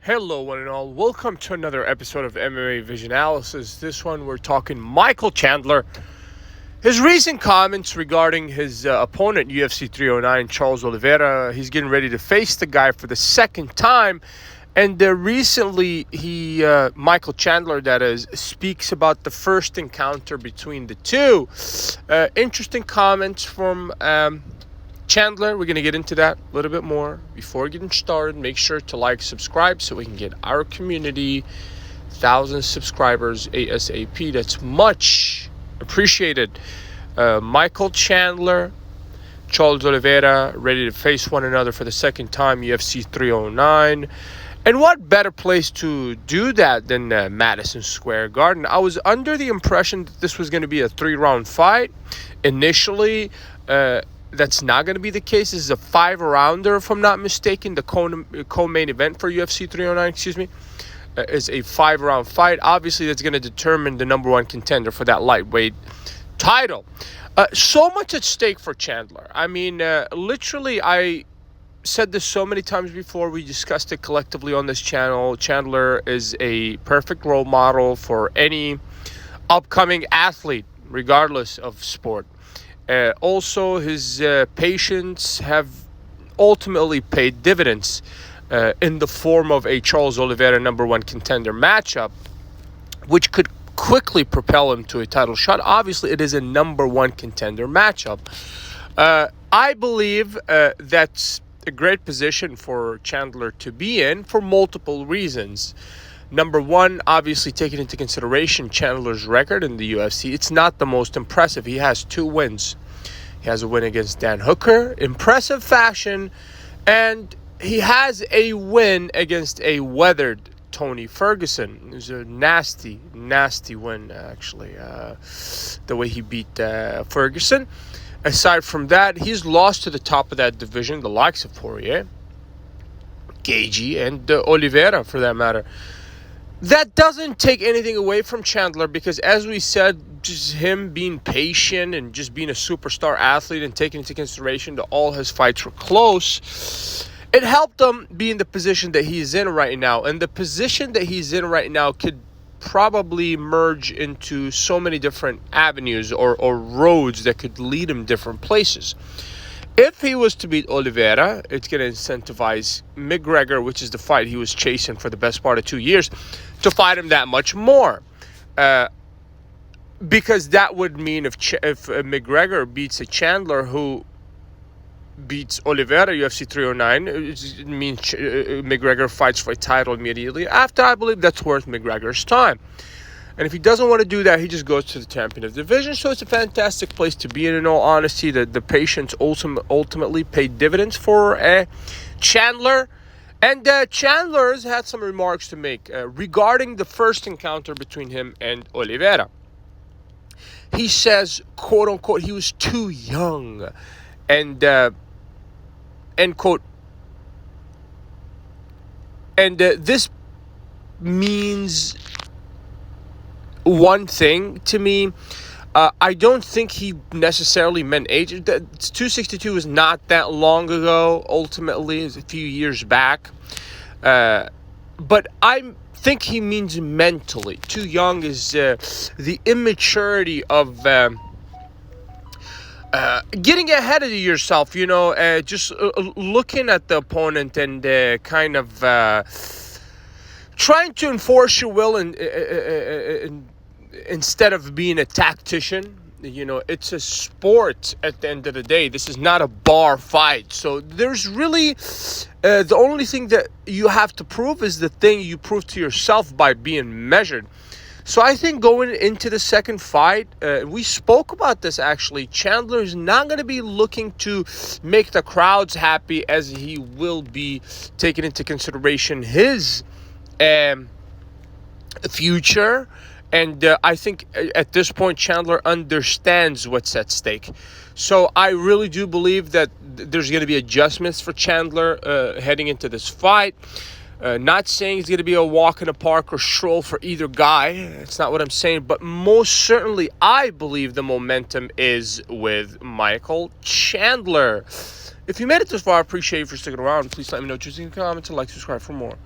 Hello, one and all. Welcome to another episode of MMA Vision Analysis. This one, we're talking Michael Chandler. His recent comments regarding his opponent, UFC 309, Charles Oliveira. He's getting ready to face the guy for the second time. And recently, Michael Chandler, that is, speaks about the first encounter between the two. Interesting comments from Chandler. We're going to get into that a little bit more. Before getting started, make sure to like, subscribe so we can get our community 1,000 subscribers ASAP. That's much appreciated. Michael Chandler, Charles Oliveira, ready to face one another for the second time, UFC 309. And what better place to do that than Madison Square Garden? I was under the impression that this was going to be a 3-round fight. Initially, that's not going to be the case. This is a 5-rounder, if I'm not mistaken. The co-main event for UFC 309, is a 5-round fight. Obviously, that's going to determine the number one contender for that lightweight title. So much at stake for Chandler. I mean, literally, I said this so many times before. We discussed it collectively on this channel. Chandler is a perfect role model for any upcoming athlete, regardless of sport. Also, his patience have ultimately paid dividends in the form of a Charles Oliveira number one contender matchup, which could quickly propel him to a title shot. Obviously, it is a number one contender matchup. I believe that's a great position for Chandler to be in for multiple reasons. Number one, obviously taking into consideration Chandler's record in the UFC, it's not the most impressive. He has 2 wins. He has a win against Dan Hooker, impressive fashion, and he has a win against a weathered Tony Ferguson. It was a nasty, nasty win, actually, the way he beat Ferguson. Aside from that, he's lost to the top of that division, the likes of Poirier, Gagey, and Oliveira, for that matter. That doesn't take anything away from Chandler because, as we said, just him being patient and just being a superstar athlete and taking into consideration that all his fights were close, it helped him be in the position that he's in right now. And the position that he's in right now could probably merge into so many different avenues or roads that could lead him different places. If he was to beat Oliveira, it's going to incentivize McGregor, which is the fight he was chasing for the best part of 2 years, to fight him that much more. Because that would mean if McGregor beats a Chandler who beats Oliveira, UFC 309, it means McGregor fights for a title immediately after. I believe that's worth McGregor's time. And if he doesn't want to do that, he just goes to the champion of the division. So it's a fantastic place to be in all honesty. The patience ultimately paid dividends for Chandler. And Chandler has had some remarks to make regarding the first encounter between him and Oliveira. He says, quote unquote, he was too young. And, end quote. And this means one thing to me. I don't think he necessarily meant age. 262 was not that long ago. Ultimately, it was a few years back. But I think he means mentally. Too young is the immaturity of getting ahead of yourself. Just looking at the opponent and kind of trying to enforce your will and instead of being a tactician. It's a sport at the end of the day. This is not a bar fight. So there's really the only thing that you have to prove is the thing you prove to yourself by being measured. So I think going into the second fight, we spoke about this actually, Chandler is not going to be looking to make the crowds happy, as he will be taking into consideration his future. And I think at this point, Chandler understands what's at stake. So I really do believe that there's going to be adjustments for Chandler heading into this fight. Not saying it's going to be a walk in the park or stroll for either guy. That's not what I'm saying. But most certainly, I believe the momentum is with Michael Chandler. If you made it this far, I appreciate you for sticking around. Please let me know what you think in the comments and like, subscribe for more.